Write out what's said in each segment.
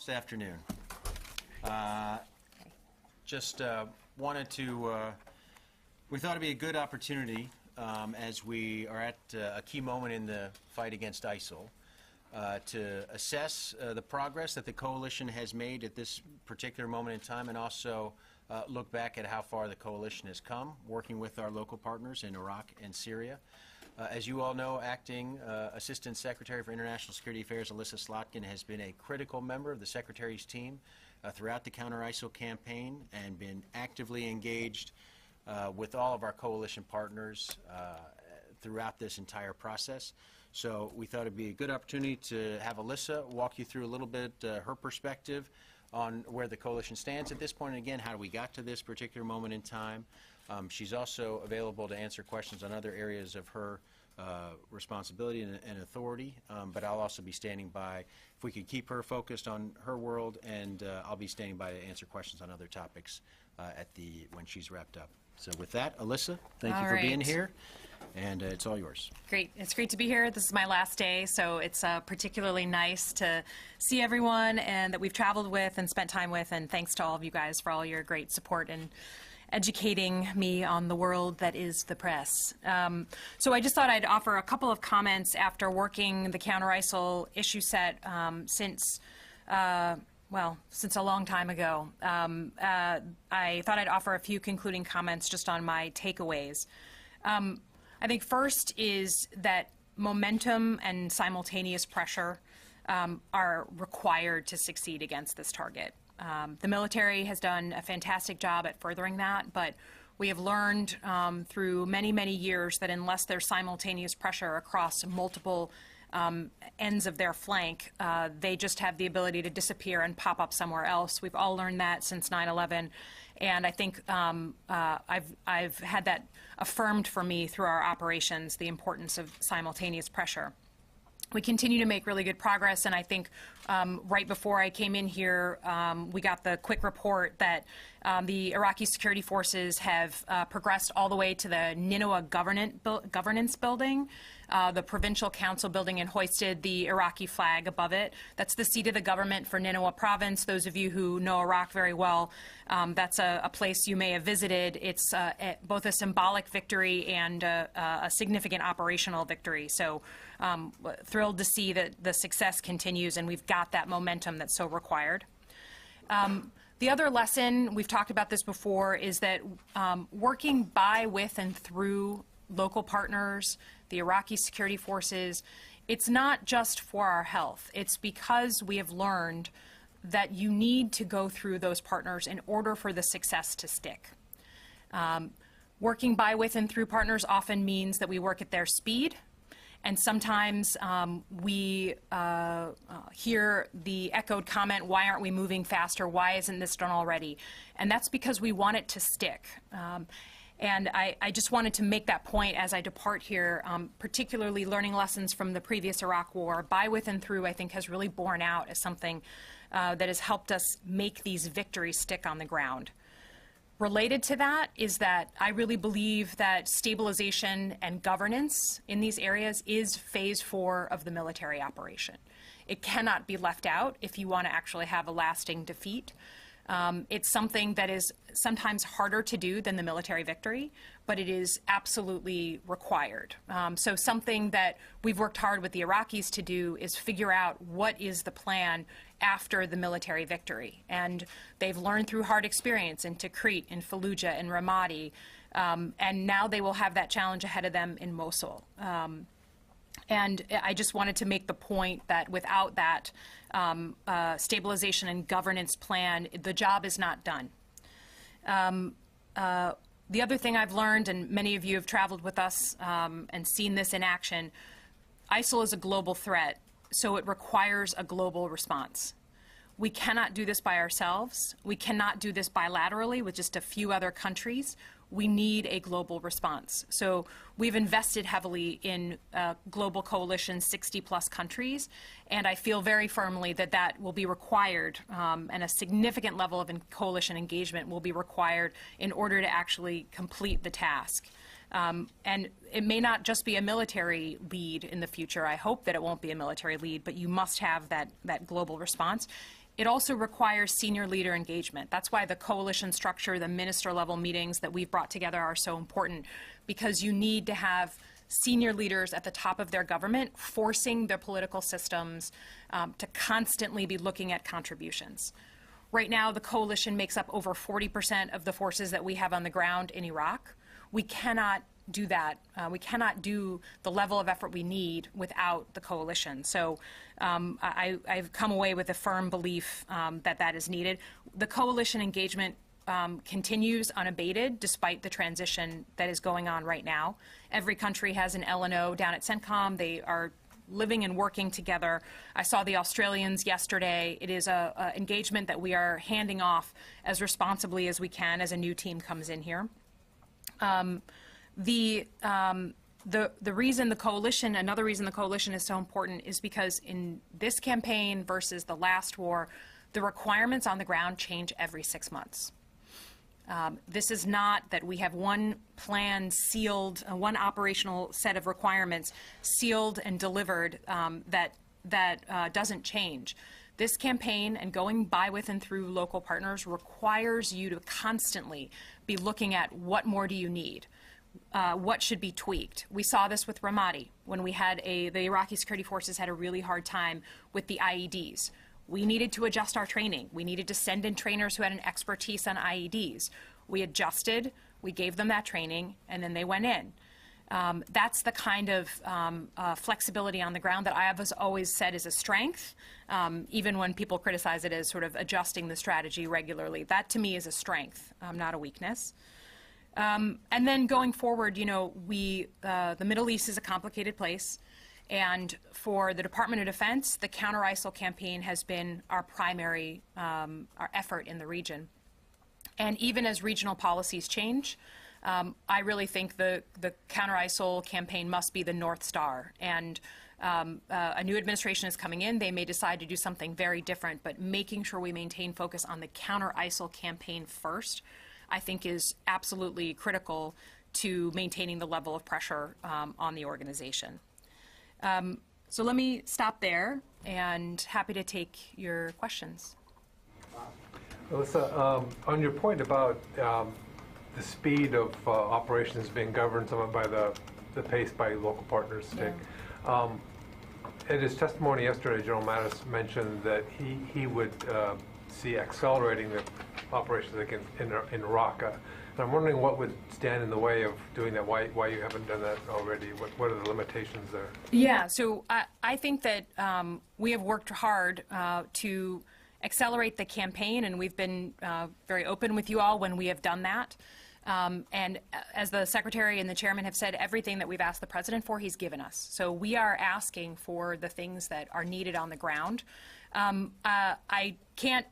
This afternoon. Just wanted to, we thought it'd be a good opportunity as we are at a key moment in the fight against ISIL to assess the progress that the coalition has made at this particular moment in time, and also look back at how far the coalition has come working with our local partners in Iraq and Syria. As you all know, Acting Assistant Secretary for International Security Affairs Elissa Slotkin has been a critical member of the Secretary's team throughout the Counter-ISIL campaign and been actively engaged with all of our coalition partners throughout this entire process. So we thought it would be a good opportunity to have Elissa walk you through a little bit her perspective on where the coalition stands at this point, and again, how we got to this particular moment in time. She's also available to answer questions on other areas of her responsibility and authority, but I'll also be standing by if we could keep her focused on her world, and I'll be standing by to answer questions on other topics when she's wrapped up. So with that, Elissa, thank you for being here, and it's all yours. Great. It's great to be here. This is my last day, so it's particularly nice to see everyone and that we've traveled with and spent time with, and thanks to all of you guys for all your great support and educating me on the world that is the press. So I just thought I'd offer a couple of comments after working the Counter-ISIL issue set since a long time ago. I thought I'd offer a few concluding comments just on my takeaways. I think first is that momentum and simultaneous pressure are required to succeed against this target. The military has done a fantastic job at furthering that, but we have learned through many, many years that unless there's simultaneous pressure across multiple ends of their flank, they just have the ability to disappear and pop up somewhere else. We've all learned that since 9/11, and I think I've had that affirmed for me through our operations, the importance of simultaneous pressure. We continue to make really good progress, and I think right before I came in here, we got the quick report that the Iraqi security forces have progressed all the way to the Nineveh governance building, the provincial council building, and hoisted the Iraqi flag above it. That's the seat of the government for Nineveh province. Those of you who know Iraq very well, that's a place you may have visited. It's both a symbolic victory and a significant operational victory. So thrilled to see that the success continues, and we've got that momentum that's so required. The other lesson, we've talked about this before, is that working by, with, and through local partners, the Iraqi security forces, it's not just for our health. It's because we have learned that you need to go through those partners in order for the success to stick. Working by, with, and through partners often means that we work at their speed. And sometimes we hear the echoed comment, why aren't we moving faster? Why isn't this done already? And that's because we want it to stick. And I just wanted to make that point as I depart here, particularly learning lessons from the previous Iraq war. By, with, and through, I think, has really borne out as something that has helped us make these victories stick on the ground. Related to that is that I really believe that stabilization and governance in these areas is phase 4 of the military operation. It cannot be left out if you want to actually have a lasting defeat. It's something that is sometimes harder to do than the military victory, but it is absolutely required. So something that we've worked hard with the Iraqis to do is figure out what is the plan after the military victory. And they've learned through hard experience in Tikrit, in Fallujah, in Ramadi, and now they will have that challenge ahead of them in Mosul. And I just wanted to make the point that without that stabilization and governance plan, the job is not done. The other thing I've learned, and many of you have traveled with us and seen this in action, ISIL is a global threat, so it requires a global response. We cannot do this by ourselves. We cannot do this bilaterally with just a few other countries. We need a global response. So we've invested heavily in global coalitions, 60-plus countries, and I feel very firmly that that will be required, and a significant level of coalition engagement will be required in order to actually complete the task. And it may not just be a military lead in the future. I hope that it won't be a military lead, but you must have that global response. it also requires senior leader engagement. That's why the coalition structure, the minister level meetings that we've brought together are so important, because you need to have senior leaders at the top of their government forcing their political systems to constantly be looking at contributions. Right now, the coalition makes up over 40% of the forces that we have on the ground in Iraq. We cannot do that. We cannot do the level of effort we need without the coalition. So I've come away with a firm belief that that is needed. The coalition engagement continues unabated despite the transition that is going on right now. Every country has an L&O down at CENTCOM. They are living and working together. I saw the Australians yesterday. It is a engagement that we are handing off as responsibly as we can as a new team comes in here. The reason the coalition, another reason the coalition is so important is because in this campaign versus the last war, the requirements on the ground change every 6 months. This is not that we have one plan sealed, one operational set of requirements sealed and delivered that doesn't change. This campaign and going by with and through local partners requires you to constantly be looking at what more do you need, what should be tweaked. We saw this with Ramadi when we had the Iraqi security forces had a really hard time with the IEDs. We needed to adjust our training. We needed to send in trainers who had an expertise on IEDs. We adjusted, we gave them that training, and then they went in. That's the kind of flexibility on the ground that I have always said is a strength, even when people criticize it as sort of adjusting the strategy regularly. That to me is a strength, not a weakness. And then going forward, you know, the Middle East is a complicated place. And for the Department of Defense, the Counter-ISIL campaign has been our primary our effort in the region. And even as regional policies change, I really think the Counter-ISIL campaign must be the North Star. And a new administration is coming in. They may decide to do something very different, but making sure we maintain focus on the Counter-ISIL campaign first, I think is absolutely critical to maintaining the level of pressure on the organization. So let me stop there, and happy to take your questions. Elissa, on your point about the speed of operations being governed somewhat by the pace by local partners take. In his testimony yesterday, General Mattis mentioned that he would see accelerating the operations in Raqqa. And I'm wondering what would stand in the way of doing that, why you haven't done that already, what are the limitations there? Yeah, so I think that we have worked hard to accelerate the campaign, and we've been very open with you all when we have done that. And as the Secretary and the Chairman have said, everything that we've asked the President for, he's given us. So we are asking for the things that are needed on the ground. I can't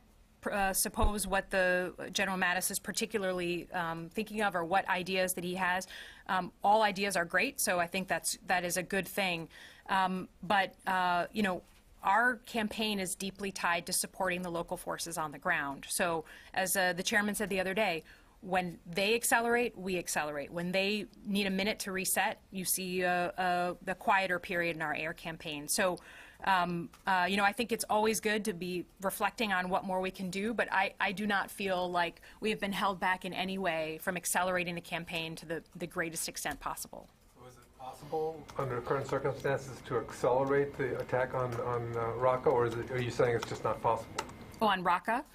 suppose what the General Mattis is particularly thinking of or what ideas that he has. All ideas are great, so I think that is a good thing. But you know, our campaign is deeply tied to supporting the local forces on the ground. So as the Chairman said the other day, when they accelerate, we accelerate. When they need a minute to reset, you see the quieter period in our air campaign. So, you know, I think it's always good to be reflecting on what more we can do, but I do not feel like we have been held back in any way from accelerating the campaign to the greatest extent possible. So is it possible, under current circumstances, to accelerate the attack on Raqqa, or are you saying it's just not possible? Oh, on Raqqa?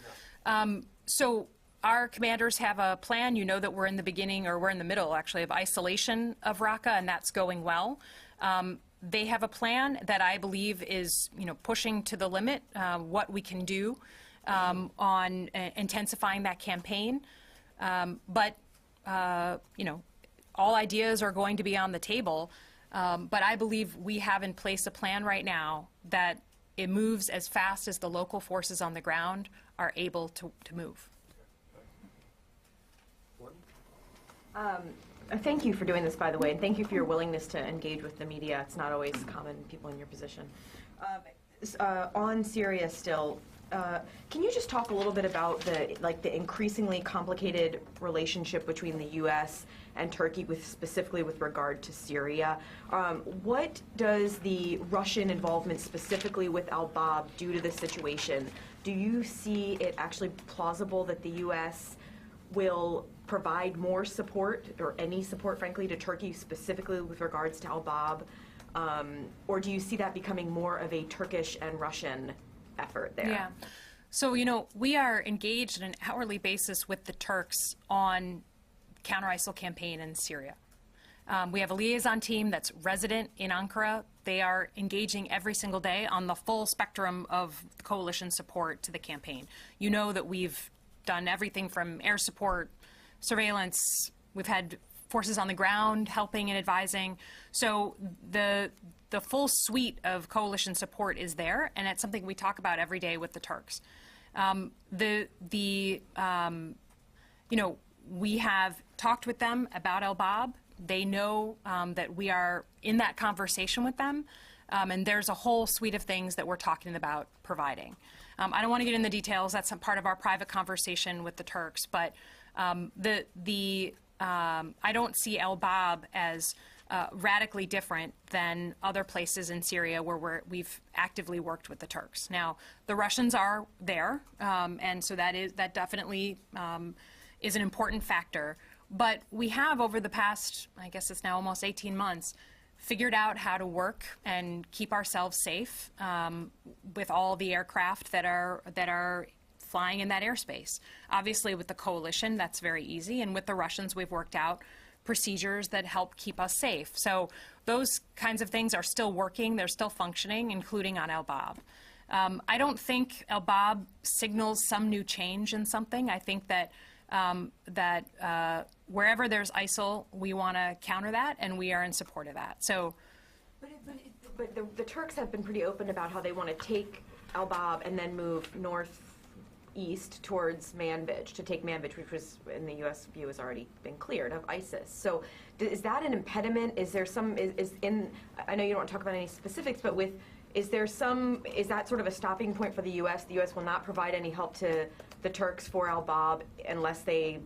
Yeah. So our commanders have a plan. You know that we're in the beginning, or we're in the middle, actually, of isolation of Raqqa, and that's going well. They have a plan that I believe is, you know, pushing to the limit what we can do on intensifying that campaign. But, you know, all ideas are going to be on the table. But I believe we have in place a plan right now that it moves as fast as the local forces on the ground are able to move. Thank you for doing this, by the way, and thank you for your willingness to engage with the media. It's not always common, people in your position. On Syria still, can you just talk a little bit about the increasingly complicated relationship between the U.S. and Turkey, specifically with regard to Syria? What does the Russian involvement specifically with al-Bab do to the situation do you see it actually plausible that the U.S. will provide more support, or any support, frankly, to Turkey, specifically with regards to al-Bab? Or do you see that becoming more of a Turkish and Russian effort there? Yeah. So, we are engaged on an hourly basis with the Turks on Counter-ISIL campaign in Syria. We have a liaison team that's resident in Ankara. They are engaging every single day on the full spectrum of coalition support to the campaign. You know that we've done everything from air support, surveillance. We've had forces on the ground helping and advising. So the full suite of coalition support is there, and it's something we talk about every day with the Turks. We have talked with them about al-Bab. They know that we are in that conversation with them, and there's a whole suite of things that we're talking about providing. I don't want to get into the details. That's some part of our private conversation with the Turks, but I don't see al-Bab as radically different than other places in Syria where we've actively worked with the Turks. Now, the Russians are there, and so that definitely is an important factor. But we have, over the past, I guess it's now almost 18 months, figured out how to work and keep ourselves safe with all the aircraft that are flying in that airspace. Obviously, with the coalition, that's very easy, and with the Russians, we've worked out procedures that help keep us safe. So those kinds of things are still working, they're still functioning, including on al-Bab. I don't think al-Bab signals some new change in something. I think that wherever there's ISIL, we want to counter that, and we are in support of that. So, but the Turks have been pretty open about how they want to take al-Bab and then move northeast towards Manbij, to take Manbij, which was, in the U.S. view, has already been cleared of ISIS. So is that an impediment? Is there some, I know you don't want to talk about any specifics, but is that sort of a stopping point for the U.S.? The U.S. will not provide any help to the Turks for al-Bab unless they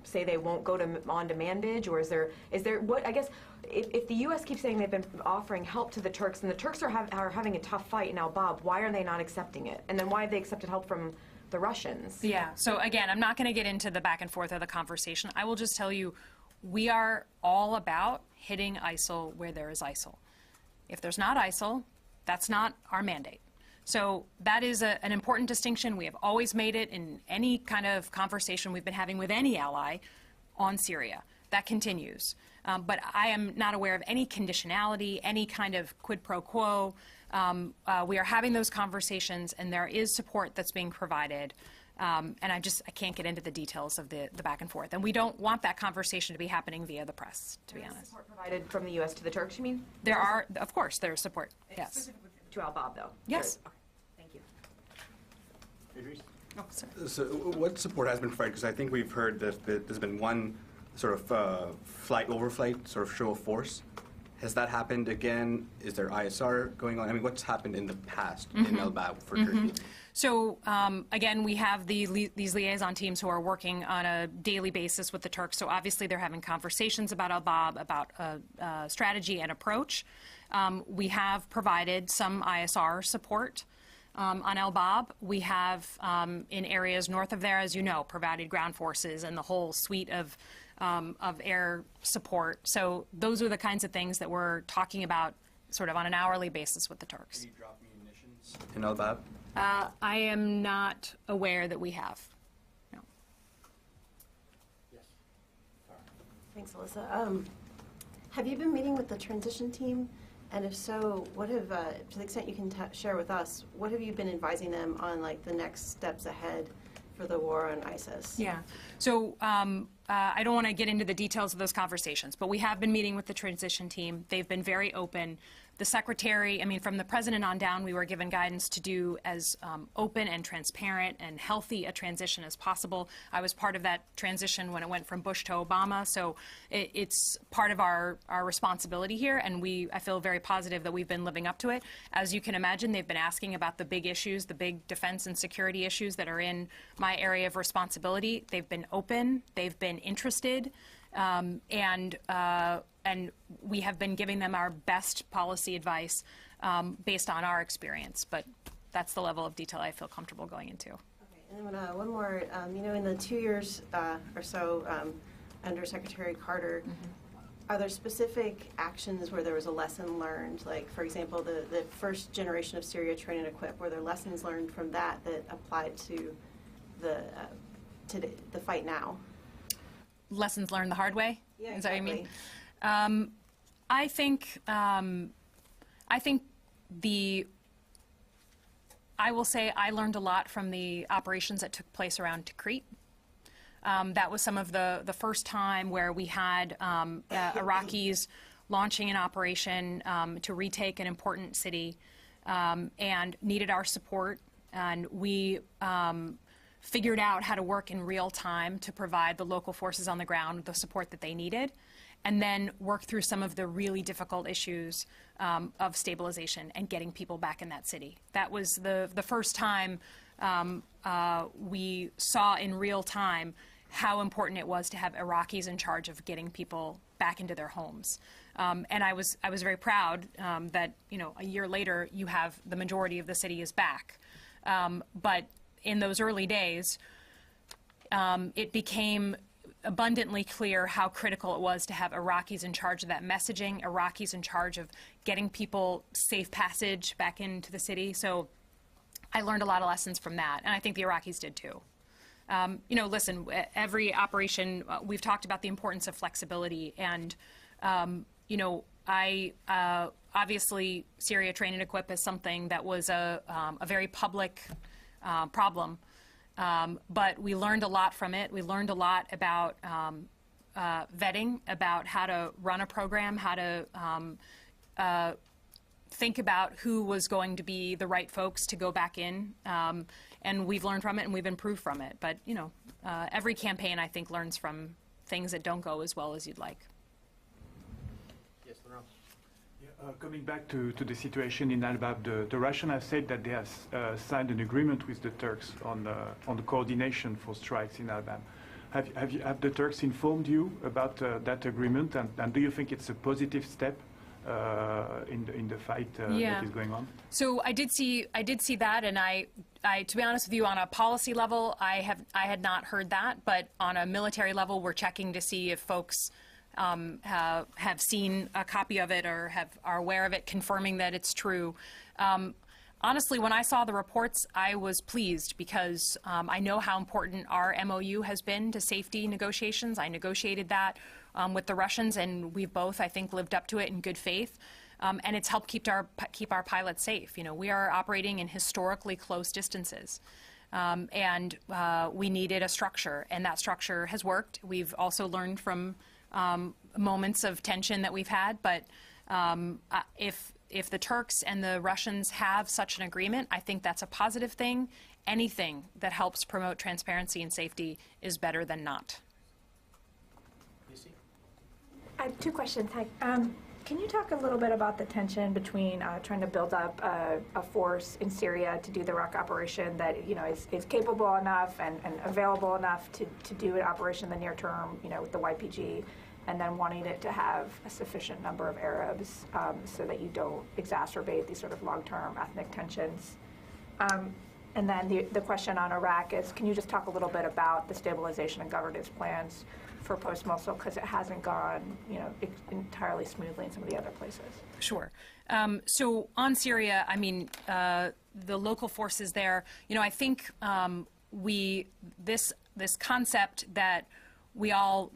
say they won't go on to Manbij, or is there what, I guess, if the U.S. keeps saying they've been offering help to the Turks, and the Turks are having a tough fight in al-Bab, why are they not accepting it? And then why have they accepted help from the Russians? Yeah, so again, I'm not going to get into the back and forth of the conversation. I will just tell you, we are all about hitting ISIL where there is ISIL. If there's not ISIL, that's not our mandate. So that is an important distinction. We have always made it in any kind of conversation we've been having with any ally on Syria. That continues. But I am not aware of any conditionality, any kind of quid pro quo. We are having those conversations, and there is support that's being provided. And I can't get into the details of the back and forth. And we don't want that conversation to be happening via the press, to be honest. Support provided from the U.S. to the Turks, you mean? Of course, there's support, yes. Specifically to al-Bab, though? Yes. Okay. Thank you. Oh, sorry. So what support has been provided? Because I think we've heard that there's been one sort of overflight, sort of show of force. Has that happened again? Is there ISR going on? I mean, what's happened in the past in al-Bab for Turkey? So, again, we have these liaison teams who are working on a daily basis with the Turks. So obviously they're having conversations about al-Bab, about strategy and approach. We have provided some ISR support on al-Bab. We have, in areas north of there, as you know, provided ground forces and the whole suite of air support. So those are the kinds of things that we're talking about sort of on an hourly basis with the Turks. Have you dropped munitions in al-Bab? I am not aware that we have. No. Yes. Thanks, Elissa. Have you been meeting with the transition team? And if so, what have, to the extent you can share with us, what have you been advising them on, like, the next steps ahead for the war on ISIS? Yeah. So I don't want to get into the details of those conversations, but we have been meeting with the transition team. They've been very open. The secretary, I mean, from the president on down, we were given guidance to do as open and transparent and healthy a transition as possible. I was part of that transition when it went from Bush to Obama, so it's part of our responsibility here, and I feel very positive that we've been living up to it. As you can imagine, they've been asking about the big issues, the big defense and security issues that are in my area of responsibility. They've been open, they've been interested, and we have been giving them our best policy advice based on our experience. But that's the level of detail I feel comfortable going into. Okay, and then one more, in the 2 years or so under Secretary Carter, are there specific actions where there was a lesson learned? Like, for example, the first generation of Syria Train and Equip, were there lessons learned from that applied to the fight now? Lessons learned the hard way? Yeah, Is that what you mean? exactly. I will say I learned a lot from the operations that took place around Tikrit. That was some of the first time where we had Iraqis launching an operation to retake an important city and needed our support. And we figured out how to work in real time to provide the local forces on the ground the support that they needed, and then work through some of the really difficult issues of stabilization and getting people back in that city. That was the first time we saw in real time how important it was to have Iraqis in charge of getting people back into their homes. And I was very proud that, a year later you have the majority of the city is back. But in those early days, it became abundantly clear how critical it was to have Iraqis in charge of that messaging, Iraqis in charge of getting people safe passage back into the city. So I learned a lot of lessons from that, and I think the Iraqis did too. Listen, every operation, we've talked about the importance of flexibility, and, obviously Syria Train and Equip is something that was a very public problem. But we learned a lot from it. We learned a lot about vetting, about how to run a program, how to think about who was going to be the right folks to go back in. And we've learned from it and we've improved from it. But, every campaign, I think, learns from things that don't go as well as you'd like. Yes, Laurent. Coming back to the situation in Al-Bab, the Russians have said that they have signed an agreement with the Turks on the coordination for strikes in Al-Bab. Have the Turks informed you about that agreement, and do you think it's a positive step in the fight that is going on? So I did see that, and I to be honest with you, on a policy level, I had not heard that, but on a military level, we're checking to see if folks have seen a copy of it or are aware of it, confirming that it's true. Honestly, when I saw the reports, I was pleased because I know how important our MOU has been to safety negotiations. I negotiated that with the Russians, and we've both, I think, lived up to it in good faith. And it's helped keep our pilots safe. We are operating in historically close distances. And we needed a structure, and that structure has worked. We've also learned from moments of tension that we've had, but if the Turks and the Russians have such an agreement, I think that's a positive thing. Anything that helps promote transparency and safety is better than not. I have two questions. Hi. Can you talk a little bit about the tension between trying to build up a force in Syria to do the Iraq operation that is capable enough and available enough to do an operation in the near term, with the YPG, and then wanting it to have a sufficient number of Arabs so that you don't exacerbate these sort of long-term ethnic tensions? And then the question on Iraq is, can you just talk a little bit about the stabilization and governance plans for post-Mosul, because it hasn't gone, entirely smoothly in some of the other places? Sure. So on Syria, the local forces there, I think this concept that we all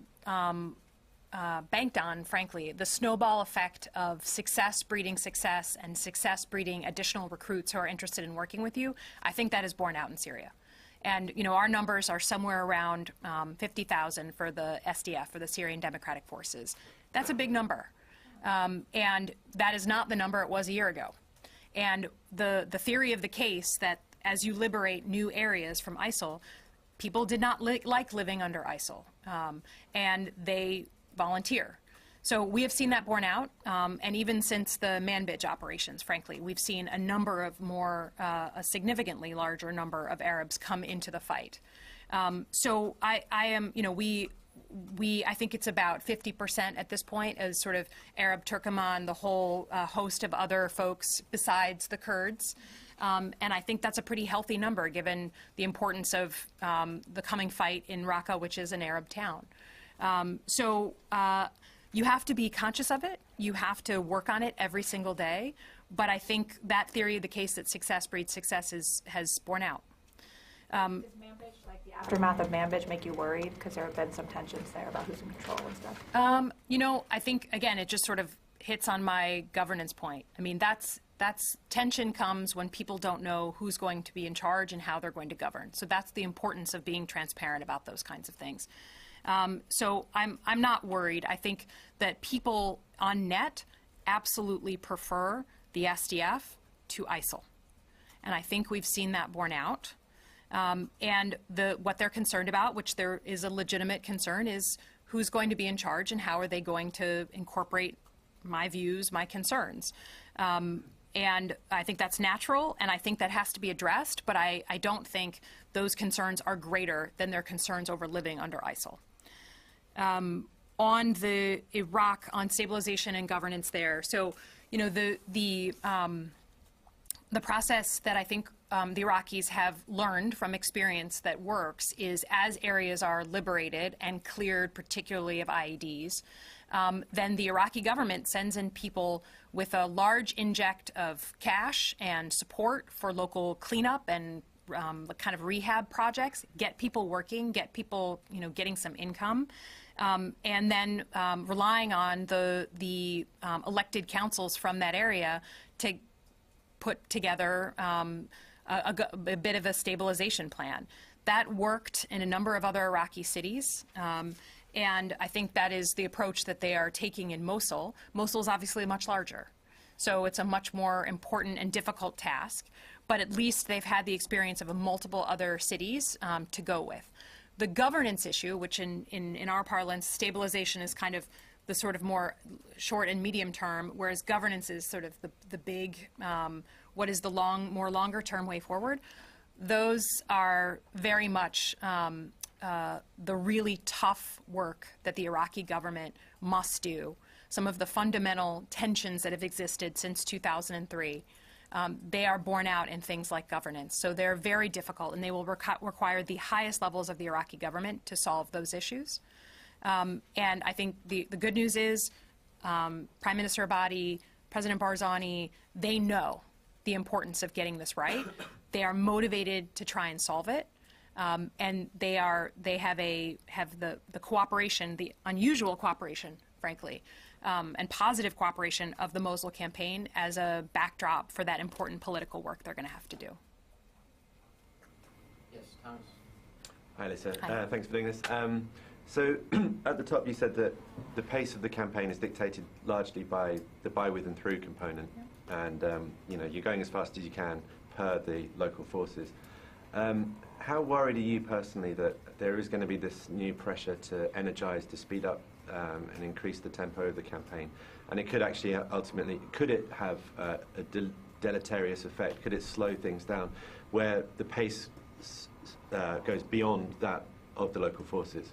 banked on, frankly, the snowball effect of success breeding success and success breeding additional recruits who are interested in working with you, I think that is borne out in Syria. And, our numbers are somewhere around 50,000 for the SDF, for the Syrian Democratic Forces. That's a big number. And that is not the number it was a year ago. And the theory of the case that as you liberate new areas from ISIL, people did not like living under ISIL, and they volunteer. So we have seen that borne out, and even since the Manbij operations, frankly, we've seen a number of a significantly larger number of Arabs come into the fight. So I think it's about 50% at this point as sort of Arab Turkoman, the whole host of other folks besides the Kurds. And I think that's a pretty healthy number given the importance of the coming fight in Raqqa, which is an Arab town. So you have to be conscious of it. You have to work on it every single day. But I think that theory of the case that success breeds success has borne out. Does Manbij, like the aftermath of Manbij, make you worried? Because there have been some tensions there about who's in control and stuff. You know, I think, again, it just sort of hits on my governance point. I mean, that's tension comes when people don't know who's going to be in charge and how they're going to govern. So that's the importance of being transparent about those kinds of things. So I'm not worried. I think that people on net absolutely prefer the SDF to ISIL. And I think we've seen that borne out. And what they're concerned about, which there is a legitimate concern, is who's going to be in charge and how are they going to incorporate my views, my concerns. And I think that's natural, and I think that has to be addressed, but I don't think those concerns are greater than their concerns over living under ISIL. On the Iraq, on stabilization and governance there, so, you know, the process that I think the Iraqis have learned from experience that works is as areas are liberated and cleared, particularly of IEDs, then the Iraqi government sends in people with a large inject of cash and support for local cleanup and kind of rehab projects, get people working, get people, you know, getting some income, and then relying on the elected councils from that area to put together a bit of a stabilization plan. That worked in a number of other Iraqi cities. And I think that is the approach that they are taking in Mosul. Mosul is obviously much larger, so it's a much more important and difficult task. But at least they've had the experience of multiple other cities to go with. The governance issue, which in our parlance, stabilization is kind of the sort of more short and medium term, whereas governance is sort of the big, what is the more longer term way forward. Those are very much the really tough work that the Iraqi government must do. Some of the fundamental tensions that have existed since 2003, they are borne out in things like governance. So they're very difficult, and they will require the highest levels of the Iraqi government to solve those issues. And I think the good news is Prime Minister Abadi, President Barzani, they know the importance of getting this right. They are motivated to try and solve it. And they have the cooperation, the unusual cooperation, frankly, and positive cooperation of the Mosul campaign as a backdrop for that important political work they're going to have to do. Yes, Thomas. Hi, Elissa. Hi. Thanks for doing this. So at the top you said that the pace of the campaign is dictated largely by the by, with and through component. Yeah. And you know, you're going as fast as you can per the local forces. How worried are you personally that there is going to be this new pressure to energize, to speed up and increase the tempo of the campaign? And it could actually ultimately, could it have a deleterious effect? Could it slow things down where the pace goes beyond that of the local forces?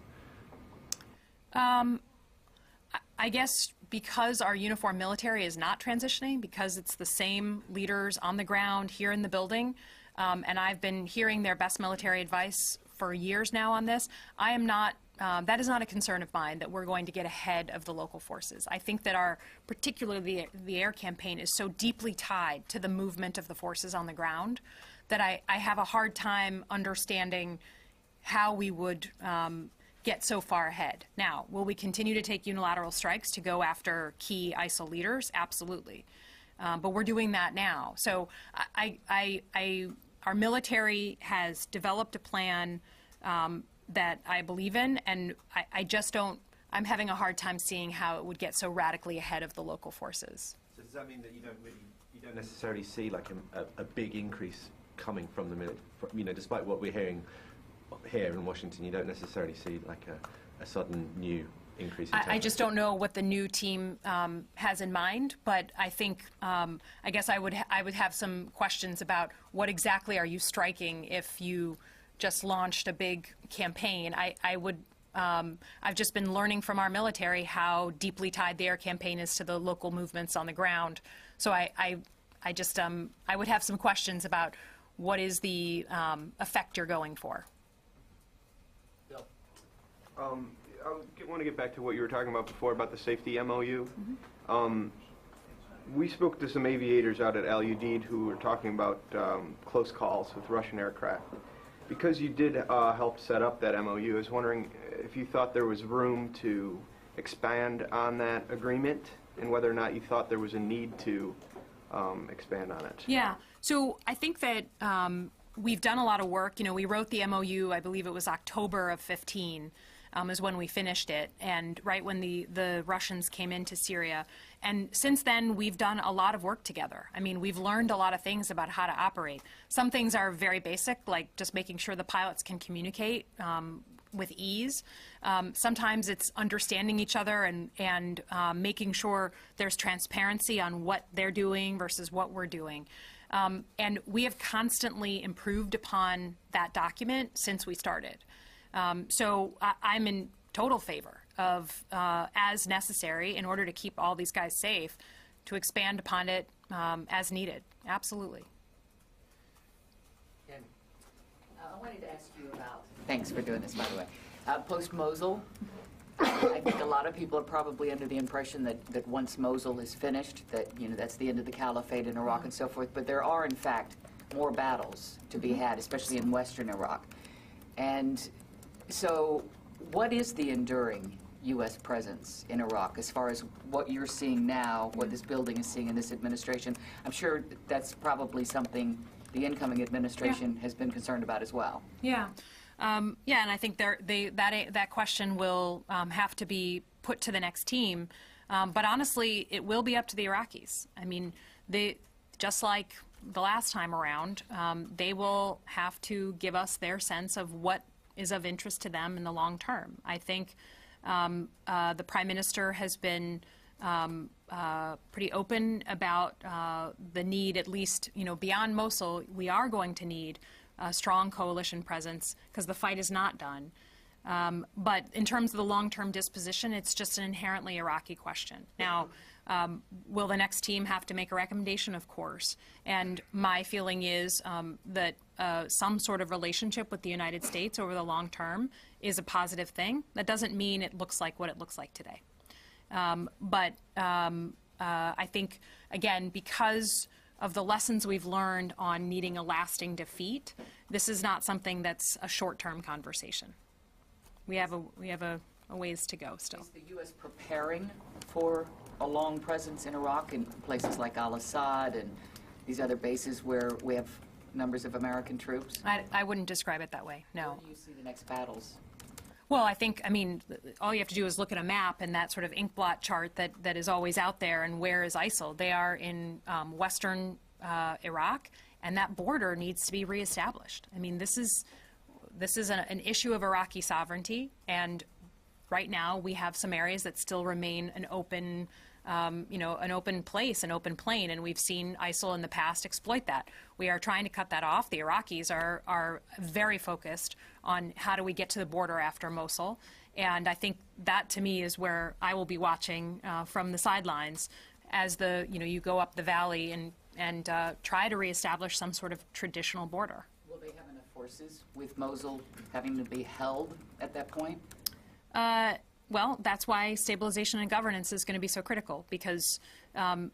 I guess because our uniformed military is not transitioning, because it's the same leaders on the ground here in the building, and I've been hearing their best military advice for years now on this, I am not, that is not a concern of mine that we're going to get ahead of the local forces. I think that particularly the air campaign is so deeply tied to the movement of the forces on the ground that I have a hard time understanding how we would get so far ahead. Now, will we continue to take unilateral strikes to go after key ISIL leaders? Absolutely. But we're doing that now. So our military has developed a plan that I believe in, and I just don't, I'm having a hard time seeing how it would get so radically ahead of the local forces. So does that mean that you don't necessarily see like a big increase coming from the military? You know, despite what we're hearing here in Washington, you don't necessarily see like a sudden new increase in tempo. I just don't know what the new team has in mind, but I think, I guess I would have some questions about what exactly are you striking if you just launched a big campaign. I've just been learning from our military how deeply tied the air campaign is to the local movements on the ground. So I I just, I would have some questions about what is the effect you're going for. I want to get back to what you were talking about before about the safety MOU. We spoke to some aviators out at Al Udeid who were talking about close calls with Russian aircraft. Because you did help set up that MOU, I was wondering if you thought there was room to expand on that agreement and whether or not you thought there was a need to expand on it. Yeah, so I think that we've done a lot of work. You know, we wrote the MOU, I believe it was October of 15. Is when we finished it, and right when the Russians came into Syria. And since then, we've done a lot of work together. I mean, we've learned a lot of things about how to operate. Some things are very basic, like just making sure the pilots can communicate with ease. Sometimes it's understanding each other and making sure there's transparency on what they're doing versus what we're doing. And we have constantly improved upon that document since we started. So I'm in total favor of, as necessary, in order to keep all these guys safe, to expand upon it as needed. Absolutely. I wanted to ask you about, thanks for doing this, by the way, post-Mosul. I think a lot of people are probably under the impression that once Mosul is finished, that, you know, that's the end of the caliphate in Iraq and so forth, but there are, in fact, more battles to be had, especially in western Iraq. And so what is the enduring U.S. presence in Iraq as far as what you're seeing now, what this building is seeing in this administration? I'm sure that's probably something the incoming administration has been concerned about as well. Yeah. Yeah, and I think that question will have to be put to the next team. But honestly, it will be up to the Iraqis. I mean, just like the last time around, they will have to give us their sense of what is of interest to them in the long term. I think the Prime Minister has been pretty open about the need, at least, you know, beyond Mosul, we are going to need a strong coalition presence because the fight is not done. But in terms of the long-term disposition, it's just an inherently Iraqi question. Now, will the next team have to make a recommendation? Of course. And my feeling is that some sort of relationship with the United States over the long term is a positive thing. That doesn't mean it looks like what it looks like today. But I think, again, because of the lessons we've learned on needing a lasting defeat, this is not something that's a short-term conversation. We have a ways to go still. Is the U.S. preparing for a long presence in Iraq in places like al-Assad and these other bases where we have numbers of American troops? I wouldn't describe it that way, no. Where do you see the next battles? Well, I mean, all you have to do is look at a map and that sort of inkblot chart that is always out there, and where is ISIL? They are in western Iraq, and that border needs to be reestablished. I mean, this is an issue of Iraqi sovereignty, and right now we have some areas that still remain an open an open place, an open plain, and we've seen ISIL in the past exploit that. We are trying to cut that off. The Iraqis are very focused on how do we get to the border after Mosul, and I think that, to me, is where I will be watching from the sidelines as you go up the valley and try to reestablish some sort of traditional border. Will they have enough forces with Mosul having to be held at that point? Well, that's why stabilization and governance is going to be so critical, because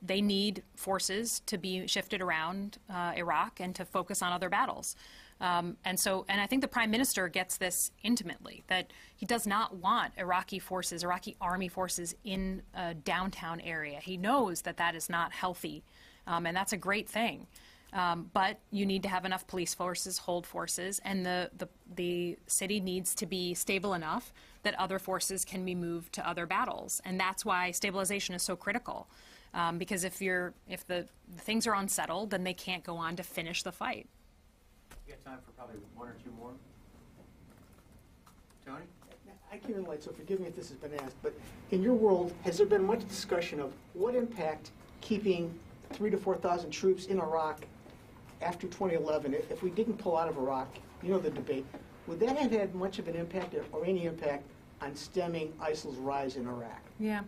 they need forces to be shifted around Iraq and to focus on other battles. And I think the Prime Minister gets this intimately, that he does not want Iraqi army forces in a downtown area. He knows that that is not healthy, and that's a great thing. But you need to have enough police forces, hold forces, and the city needs to be stable enough that other forces can be moved to other battles. And that's why stabilization is so critical, because if the things are unsettled, then they can't go on to finish the fight. We got time for probably one or two more. Tony? I came in late, so forgive me if this has been asked, but in your world, has there been much discussion of what impact keeping 3,000 to 4,000 troops in Iraq after 2011, if we didn't pull out of Iraq, you know the debate, would that have had much of an impact or any impact on stemming ISIL's rise in Iraq? Yeah.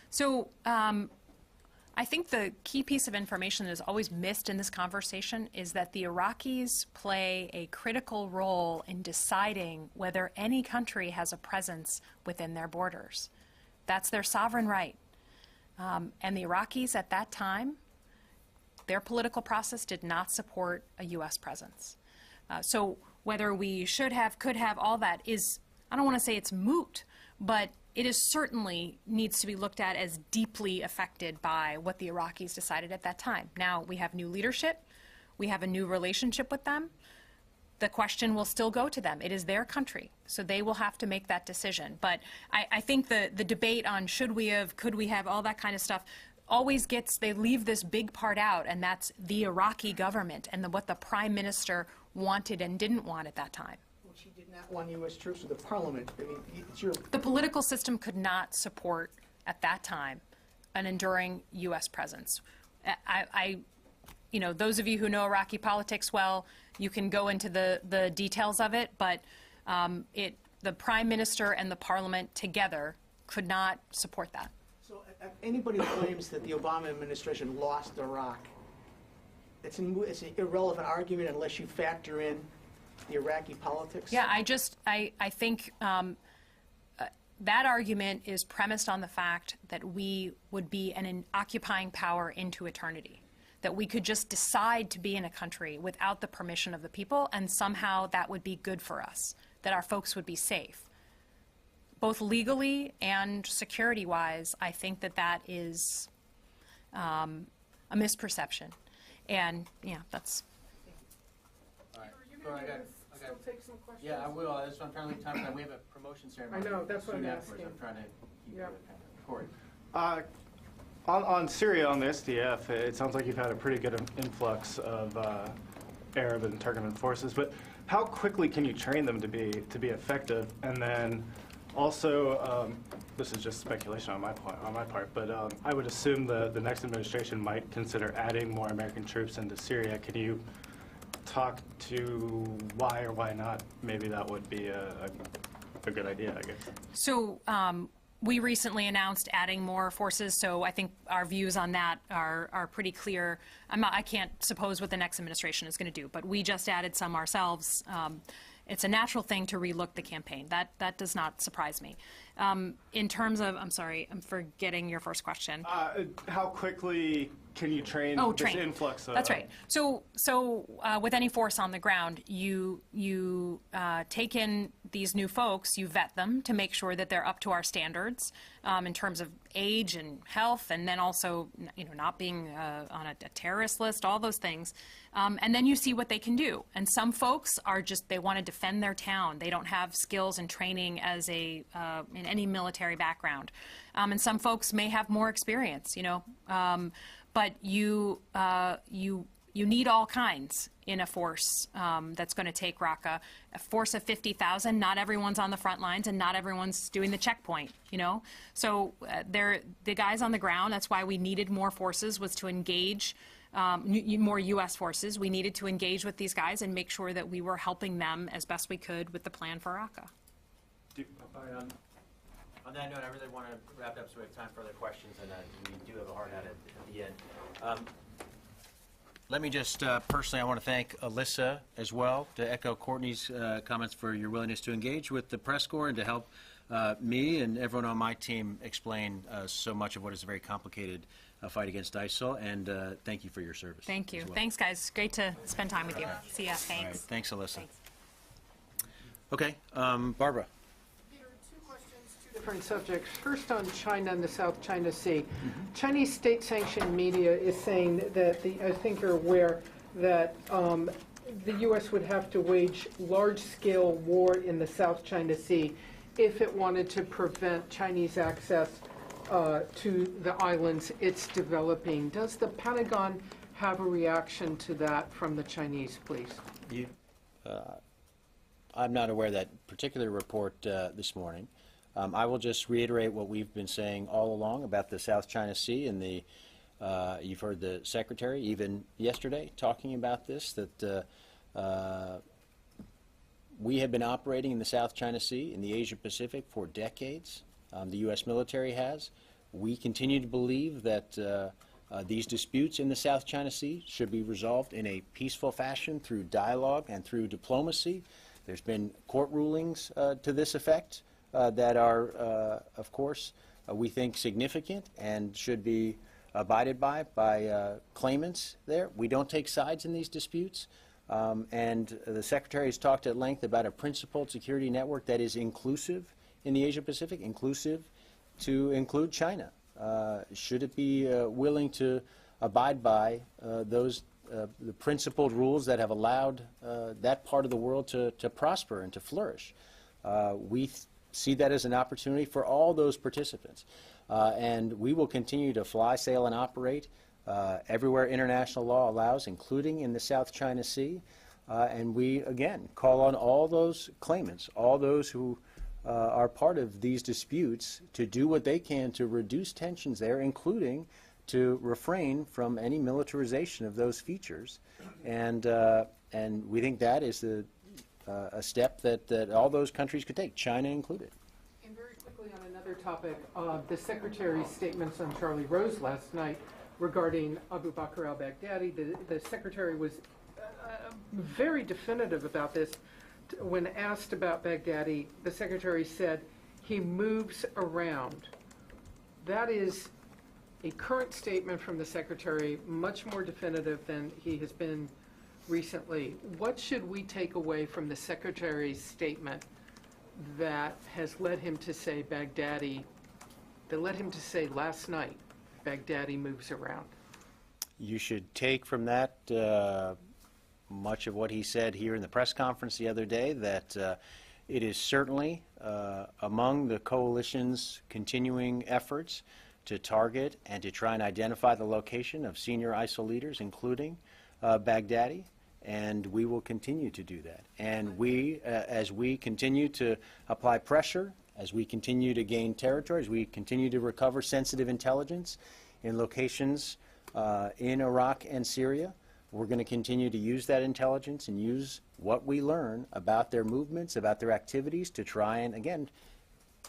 So I think the key piece of information that is always missed in this conversation is that the Iraqis play a critical role in deciding whether any country has a presence within their borders. That's their sovereign right. And the Iraqis at that time, their political process did not support a U.S. presence. So whether we should have, could have, all that is, I don't want to say it's moot, but it is certainly needs to be looked at as deeply affected by what the Iraqis decided at that time. Now, we have new leadership. We have a new relationship with them. The question will still go to them. It is their country, so they will have to make that decision. But I think the debate on should we have, could we have, all that kind of stuff always gets, they leave this big part out, and that's the Iraqi government and what the prime minister wanted and didn't want at that time. She did not want U.S. troops with the parliament. I mean, it's your... The political system could not support, at that time, an enduring U.S. presence. You know, those of you who know Iraqi politics well, you can go into the details of it, but the prime minister and the parliament together could not support that. So anybody who claims that the Obama administration lost Iraq, it's an irrelevant argument unless you factor in the Iraqi politics? Yeah, I think that argument is premised on the fact that we would be an occupying power into eternity, that we could just decide to be in a country without the permission of the people, and somehow that would be good for us, that our folks would be safe. Both legally and security-wise, I think that is a misperception. And, yeah, that's... Still take some questions? Yeah, I will. That's what I'm trying to leave time for that. We have a promotion ceremony. I know, that's what I'm soon afterwards. asking. I'm trying to keep Yeah. Corey. On Syria, on the SDF, it sounds like you've had a pretty good influx of Arab and Turkmen forces, but how quickly can you train them to be effective? And then also, this is just speculation on my part, but I would assume the next administration might consider adding more American troops into Syria. Can you talk to why or why not? Maybe that would be a good idea, I guess. So we recently announced adding more forces, so I think our views on that are pretty clear. I can't suppose what the next administration is going to do, but we just added some ourselves. It's a natural thing to relook the campaign. That does not surprise me. In terms of, I'm sorry, I'm forgetting your first question. How quickly can you train this influx? That's right. So with any force on the ground, you take in these new folks, you vet them to make sure that they're up to our standards in terms of age and health, and then also not being on a terrorist list, all those things. And then you see what they can do. And some folks are just, they want to defend their town. They don't have skills and training as in any military background. And some folks may have more experience, but you need all kinds in a force that's going to take Raqqa. A force of 50,000, not everyone's on the front lines and not everyone's doing the checkpoint, So the guys on the ground, that's why we needed more forces, was to engage more U.S. forces. We needed to engage with these guys and make sure that we were helping them as best we could with the plan for Raqqa. On that note, I really want to wrap up so we have time for other questions, and we do have a hard out at the end. Let me just, personally, I want to thank Elissa as well, to echo Courtney's comments for your willingness to engage with the press corps and to help me and everyone on my team explain so much of what is a very complicated fight against ISIL, and thank you for your service. Thank you. Well. Thanks, guys. Great to spend time with you. See ya. Thanks. Right. Thanks, Elissa. Thanks. Okay, Barbara. Different subjects. First on China and the South China Sea. Chinese state-sanctioned media is saying that I think you're aware that the U.S. would have to wage large-scale war in the South China Sea if it wanted to prevent Chinese access to the islands it's developing. Does the Pentagon have a reaction to that from the Chinese, please? I'm not aware of that particular report this morning. I will just reiterate what we've been saying all along about the South China Sea, and you've heard the Secretary even yesterday talking about this, that we have been operating in the South China Sea in the Asia Pacific for decades. The U.S. military has. We continue to believe that These disputes in the South China Sea should be resolved in a peaceful fashion through dialogue and through diplomacy. There's been court rulings to this effect that are, of course, we think significant and should be abided by claimants there. We don't take sides in these disputes. And the Secretary has talked at length about a principled security network that is inclusive in the Asia-Pacific, inclusive to include China. Should it be willing to abide by the principled rules that have allowed that part of the world to prosper and to flourish? We see that as an opportunity for all those participants. And we will continue to fly, sail, and operate everywhere international law allows, including in the South China Sea. And we, again, call on all those claimants, all those who are part of these disputes, to do what they can to reduce tensions there, including to refrain from any militarization of those features. And we think that is a step that all those countries could take, China included. And very quickly on another topic, the Secretary's statements on Charlie Rose last night regarding Abu Bakr al-Baghdadi, the Secretary was very definitive about this. When asked about Baghdadi, the Secretary said he moves around. That is a current statement from the Secretary, much more definitive than he has been recently. What should we take away from the Secretary's statement that has led him to say Baghdadi, that led him to say last night, Baghdadi moves around? You should take from that much of what he said here in the press conference the other day, that it is certainly among the coalition's continuing efforts to target and to try and identify the location of senior ISIL leaders, including Baghdadi, and we will continue to do that. And we, as we continue to apply pressure, as we continue to gain territory, as we continue to recover sensitive intelligence in locations in Iraq and Syria, we're going to continue to use that intelligence and use what we learn about their movements, about their activities, to try and, again,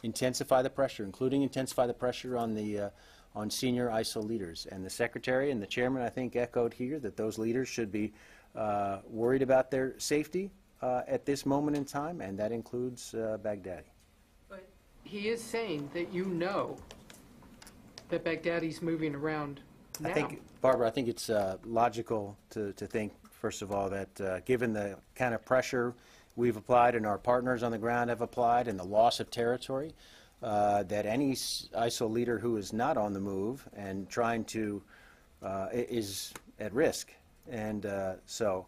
intensify the pressure, including intensify the pressure on the on senior ISIL leaders. And the Secretary and the Chairman, I think, echoed here that those leaders should be worried about their safety at this moment in time, and that includes Baghdadi. But he is saying that you know that Baghdadi's moving around now. I think, Barbara, I think it's logical to think, first of all, that given the kind of pressure we've applied and our partners on the ground have applied and the loss of territory, that any ISIL leader who is not on the move and trying to is at risk. And so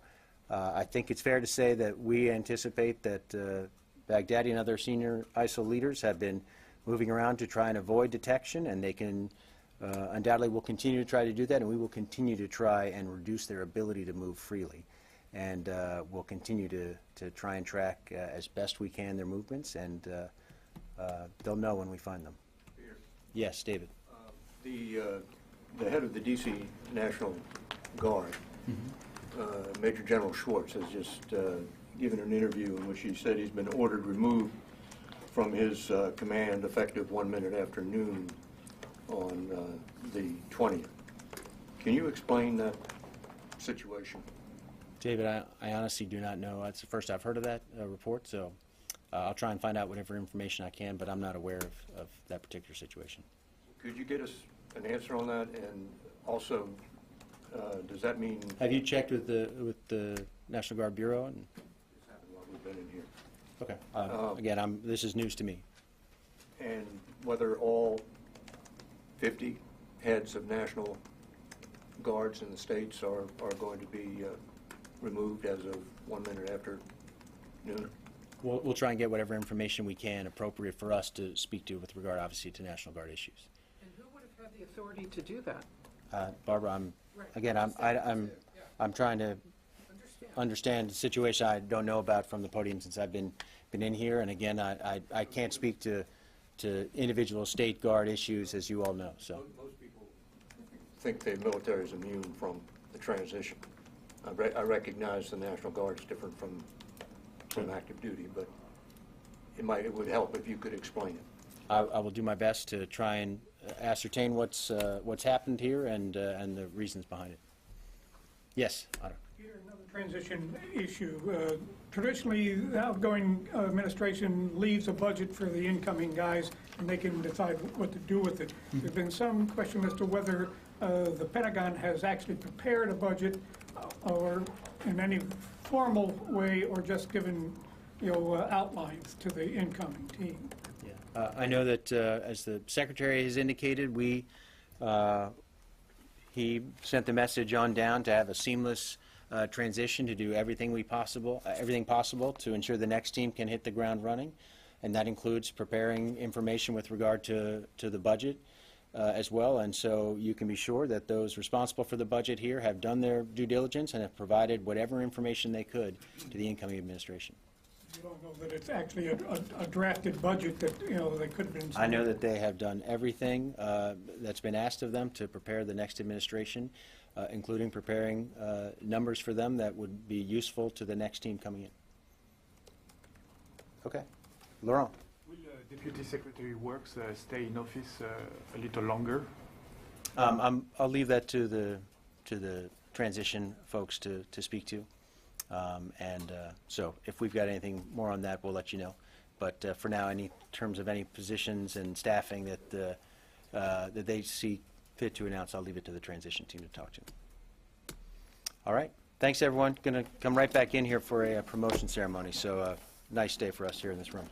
I think it's fair to say that we anticipate that Baghdadi and other senior ISIL leaders have been moving around to try and avoid detection, and they can undoubtedly will continue to try to do that, and we will continue to try and reduce their ability to move freely. And we'll continue to try and track as best we can their movements, and they'll know when we find them. Peter. Yes, David. The head of the D.C. National Guard, Major General Schwartz, has just given an interview in which he said he's been ordered removed from his command effective 1 minute after noon on the 20th. Can you explain that situation? David, I honestly do not know. It's the first I've heard of that report, so I'll try and find out whatever information I can, but I'm not aware of that particular situation. Could you get us an answer on that? And also, does that mean... Have you checked with the National Guard Bureau? And This happened while we've been in here. Okay. Again, this is news to me. And whether all 50 heads of National Guards in the states are going to be removed as of 1 minute after noon? We'll try and get whatever information we can appropriate for us to speak to with regard, obviously, to National Guard issues. And who would have had the authority to do that? Barbara, I'm trying to understand the situation I don't know about from the podium since I've been in here, and again, I can't speak to individual state guard issues, as you all know. So most people think the military is immune from the transition. I recognize the National Guard is different from active duty, but it would help if you could explain it. I will do my best to try and ascertain what's happened here and the reasons behind it. Yes, Otto. Peter, another transition issue. Traditionally, the outgoing administration leaves a budget for the incoming guys, and they can decide what to do with it. There's been some question as to whether the Pentagon has actually prepared a budget or in any formal way, or just given, outlines to the incoming team. Yeah. I know that, as the Secretary has indicated, he sent the message on down to have a seamless transition, to do everything possible to ensure the next team can hit the ground running, and that includes preparing information with regard to the budget as well. And so you can be sure that those responsible for the budget here have done their due diligence and have provided whatever information they could to the incoming administration. You don't know that it's actually a drafted budget that, they could have been. I know that they have done everything that's been asked of them to prepare the next administration, including preparing numbers for them that would be useful to the next team coming in. Okay. Laurent. Will Deputy Secretary Works stay in office a little longer? I'll leave that to the transition folks to speak to. So if we've got anything more on that, we'll let you know. But for now, in terms of any positions and staffing that they see fit to announce, I'll leave it to the transition team to talk to. All right. Thanks, everyone. Going to come right back in here for a promotion ceremony. So nice day for us here in this room.